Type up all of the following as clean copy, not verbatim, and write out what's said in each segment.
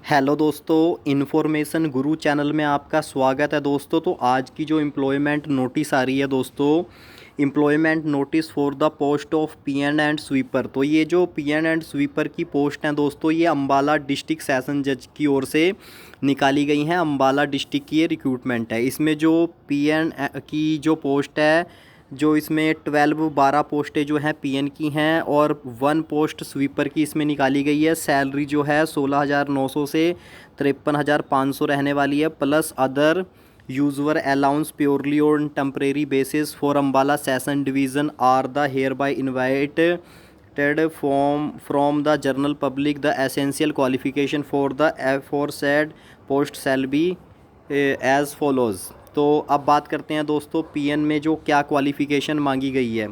Hello दोस्तों, information गुरु channel में आपका स्वागत है दोस्तों। तो आज की जो एम्प्लॉयमेंट नोटिस आ रही है दोस्तों, employment notice for the post of PN and sweeper. तो ये जो पीएन एंड स्वीपर की पोस्ट हैं दोस्तों, ये अम्बाला डिस्ट्रिक्ट सेशन जज की ओर से निकाली गई हैं। अम्बाला डिस्ट्रिक्ट की ये रिक्रूटमेंट है। इसमें जो पीएन की जो पोस्ट है, जो इसमें 12 पोस्टें जो हैं पीएन की हैं और 1 पोस्ट स्वीपर की इसमें निकाली गई है। सैलरी जो है 16,900 से 53,500 रहने वाली है, plus other usual allowance purely on temporary basis for Ambala session division are the hereby invited from the general public. The essential qualification for the aforesaid post shall be as follows. तो अब बात करते हैं दोस्तों, PN में जो क्या qualification मांगी गई है।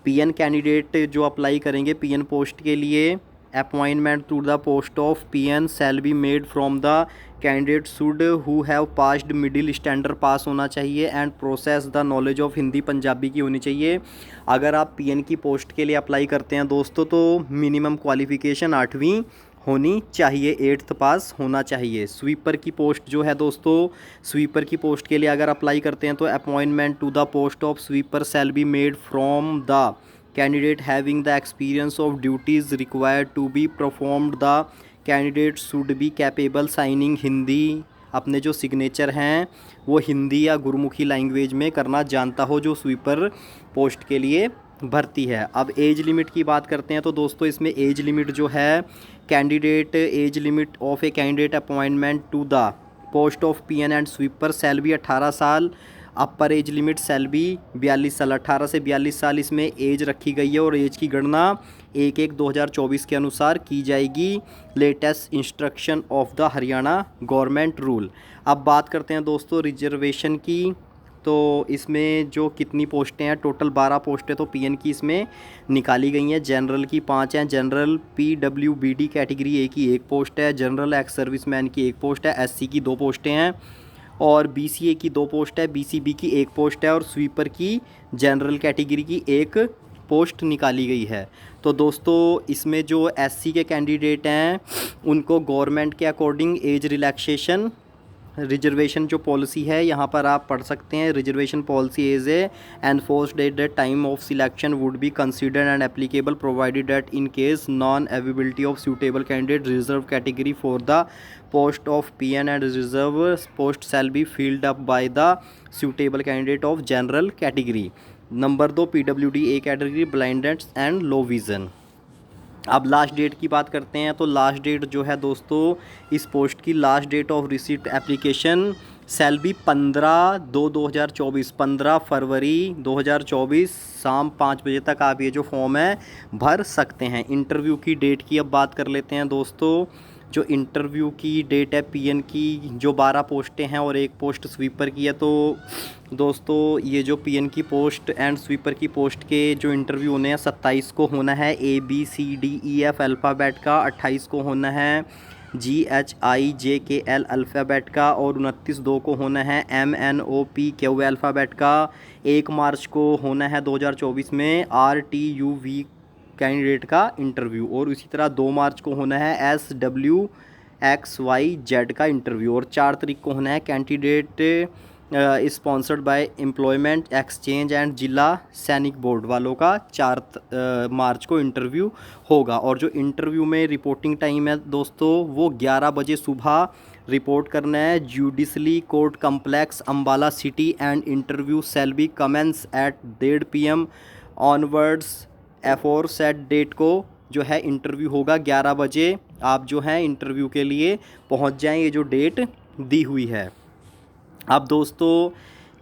पीएन कैंडिडेट जो अप्लाई करेंगे पीएन पोस्ट के लिए, appointment to the post of PN shall be made from the candidate should who have passed middle standard pass होना चाहिए and process the knowledge of Hindi Punjabi की होनी चाहिए। अगर आप पीएन की पोस्ट के लिए अप्लाई करते हैं दोस्तों, तो मिनिमम क्वालिफ़िकेशन 8वीं होनी चाहिए, 8th पास होना चाहिए। स्वीपर की पोस्ट जो है दोस्तों, स्वीपर की पोस्ट के लिए अगर अप्लाई करते हैं तो appointment to the post of sweeper shall be made from the candidate having the experience of duties required to be performed. The candidate should be capable signing Hindi, अपने जो सिग्नेचर हैं वो हिंदी या गुरुमुखी लैंग्वेज में करना जानता हो, जो स्वीपर पोस्ट के लिए भर्ती है। अब एज लिमिट की बात करते हैं तो दोस्तों, इसमें एज लिमिट जो है, candidate age limit of a candidate appointment to the post of PN and sweeper shall be 18 साल। Upper age limit shall be 42 साल। 18 से 42 साल इसमें एज रखी गई है और एज की गणना 1/1/2024 के अनुसार की जाएगी, latest instruction of the Haryana government rule. अब बात करते हैं दोस्तों रिजर्वेशन की। तो इसमें जो कितनी पोस्टें हैं, टोटल 12 पोस्टें तो पीएन की इसमें निकाली गई हैं। जनरल की 5 हैं, जनरल पीडब्ल्यूबीडी कैटेगरी ए की 1 पोस्ट है, जनरल एक्स सर्विसमैन की 1 पोस्ट है, एससी की 2 पोस्टें हैं और बीसीए की 2 पोस्ट है, बीसीबी की 1 पोस्ट है और स्वीपर की जनरल कैटेगरी की 1 पोस्ट निकाली गई है। तो दोस्तों इसमें जो एससी के कैंडिडेट हैं उनको गवर्नमेंट के अकॉर्डिंग एज रिलैक्सेशन रिजर्वेशन जो पॉलिसी है यहाँ पर आप पढ़ सकते हैं। Reservation policy as a enforced at the time of selection would be considered and applicable provided that in case non availability of suitable candidate reserve category for the post of PN and reserve post shall be filled up by the suitable candidate of general category. Number 2 PWD A category blindness and low vision. अब last date की बात करते हैं तो last date जो है दोस्तों, इस पोस्ट की last date of receipt application shall be 15/2/2024, 15 फरवरी 2024 शाम 5 बजे तक आप ये जो फॉर्म है भर सकते हैं। इंटरव्यू की डेट की अब बात कर लेते हैं दोस्तों। जो इंटरव्यू की डेट है पीएन की, जो 12 पोस्टें हैं और 1 पोस्ट स्वीपर की है, तो दोस्तों ये जो पीएन की पोस्ट एंड स्वीपर की पोस्ट के जो इंटरव्यू होने हैं 27 को होना है ABCDEF अल्फ़ाबेट का, 28 को होना है GHIJKL अल्फ़ाबेट का और 29/2 को होना है MNOPQ अल्फ़ाबेट का। 1 मार्च को होना है 2024 में RTUV कैंडिडेट का इंटरव्यू और इसी तरह 2 मार्च को होना है SWXYZ का इंटरव्यू और 4 तारीख को होना है candidate sponsored by employment exchange and जिला सैनिक बोर्ड वालों का 4 मार्च को इंटरव्यू होगा। और जो इंटरव्यू में रिपोर्टिंग टाइम है दोस्तों, वो 11 बजे सुबह रिपोर्ट करना है। Judicially court complex Ambala city and interview shall be commence at 1:30 PM onwards. Aforesaid date को जो है इंटरव्यू होगा 11 बजे। आप जो है इंटरव्यू के लिए पहुंच जाएं, ये जो डेट दी हुई है। अब दोस्तों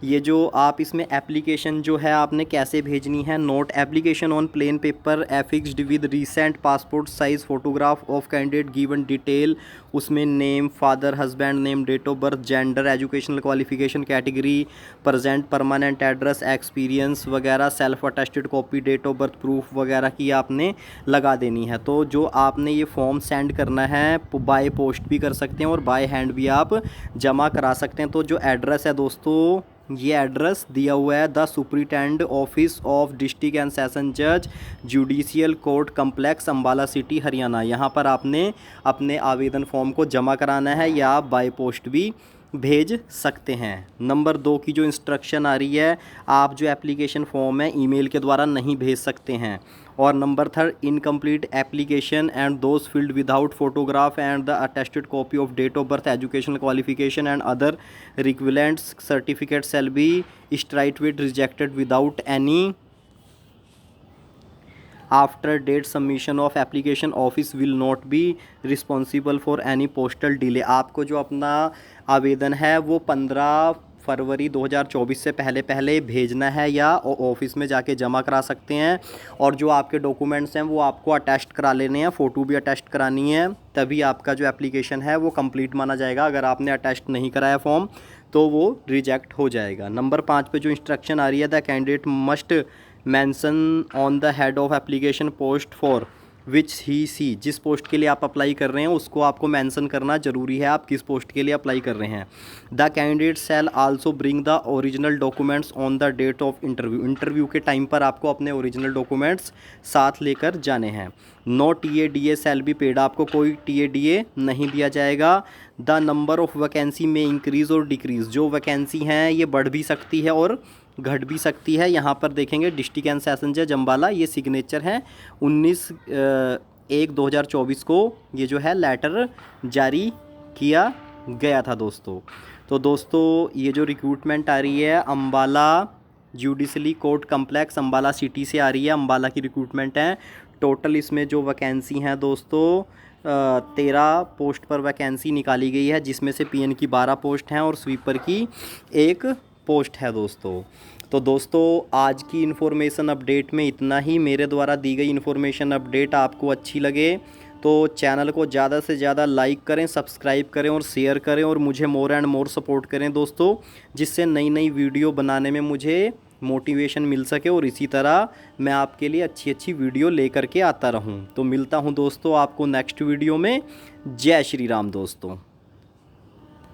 ये जो आप इसमें एप्लीकेशन जो है आपने कैसे भेजनी है, note application on plain paper affixed with recent passport size photograph of candidate given detail, उसमें name, father, husband name, date of birth, gender, educational qualification, category, present permanent address, experience वगैरह, self attested copy, date of birth proof वगैरह की आपने लगा देनी है। तो जो आपने ये फॉर्म सेंड करना है बाय पोस्ट भी कर सकते हैं और बाय हैंड भी आप जमा करा सकते हैं। तो जो एड्रेस है दोस्तों ये एड्रेस दिया हुआ है the superintendent office of district and session जज judicial court complex Ambala city Haryana. यहाँ पर आपने अपने आवेदन फॉर्म को जमा कराना है या आप बाय पोस्ट भी भेज सकते हैं। नंबर 2 की जो इंस्ट्रक्शन आ रही है, आप जो एप्लीकेशन फॉर्म है ईमेल के द्वारा नहीं भेज सकते हैं। और number 3, incomplete application and those field without photograph and the attested copy of date of birth educational qualification and other equivalents certificate shall be straightway rejected without any after date submission of application office will not be responsible for any postal delay. आपको जो अपना आवेदन है वो 15 फरवरी 2024 से पहले भेजना है या ऑफिस में जाके जमा करा सकते हैं। और जो आपके डॉक्यूमेंट्स हैं वो आपको अटेस्ट करा लेने हैं, फ़ोटो भी अटेस्ट करानी है, तभी आपका जो एप्लीकेशन है वो कंप्लीट माना जाएगा। अगर आपने अटेस्ट नहीं कराया फॉर्म तो वो रिजेक्ट हो जाएगा। नंबर 5 पे जो इंस्ट्रक्शन आ रही है, the candidate must mention on the head of application post for which he see. जिस पोस्ट के लिए आप अप्लाई कर रहे हैं उसको आपको मेंशन करना ज़रूरी है, आप किस पोस्ट के लिए अप्लाई कर रहे हैं। The candidate shall also bring the original documents on the date of interview. Interview के टाइम पर आपको अपने ओरिजिनल डॉक्यूमेंट्स साथ लेकर जाने हैं। No TADA shall be paid, आपको कोई TADA नहीं दिया जाएगा। द नंबर ऑफ वैकेंसी में इंक्रीज़ और डिक्रीज़, जो वैकेंसी हैं ये बढ़ भी सकती है और घट भी सकती है। यहाँ पर देखेंगे डिस्ट्रिक्ट एंड सेशन जज अम्बाला, ये सिग्नेचर है 19/1/2024 को ये जो है लेटर जारी किया गया था दोस्तों। तो दोस्तों ये जो रिक्रूटमेंट आ रही है Ambala judicially court complex Ambala city से आ रही है, अम्बाला की रिक्रूटमेंट है। टोटल इसमें जो वैकेंसी हैं दोस्तों 13 पोस्ट पर वैकेंसी निकाली गई है, जिसमें से PN की 12 पोस्ट हैं और स्वीपर की 1 पोस्ट है दोस्तों। तो दोस्तों आज की इन्फॉर्मेशन अपडेट में इतना ही। मेरे द्वारा दी गई इन्फॉर्मेशन अपडेट आपको अच्छी लगे तो चैनल को ज़्यादा से ज़्यादा लाइक करें, सब्सक्राइब करें और शेयर करें और मुझे मोर एंड मोर सपोर्ट करें दोस्तों, जिससे नई नई वीडियो बनाने में मुझे मोटिवेशन मिल सके और इसी तरह मैं आपके लिए अच्छी अच्छी वीडियो लेकर के आता रहूं। तो मिलता हूं दोस्तों आपको नेक्स्ट वीडियो में। जय श्री राम दोस्तों।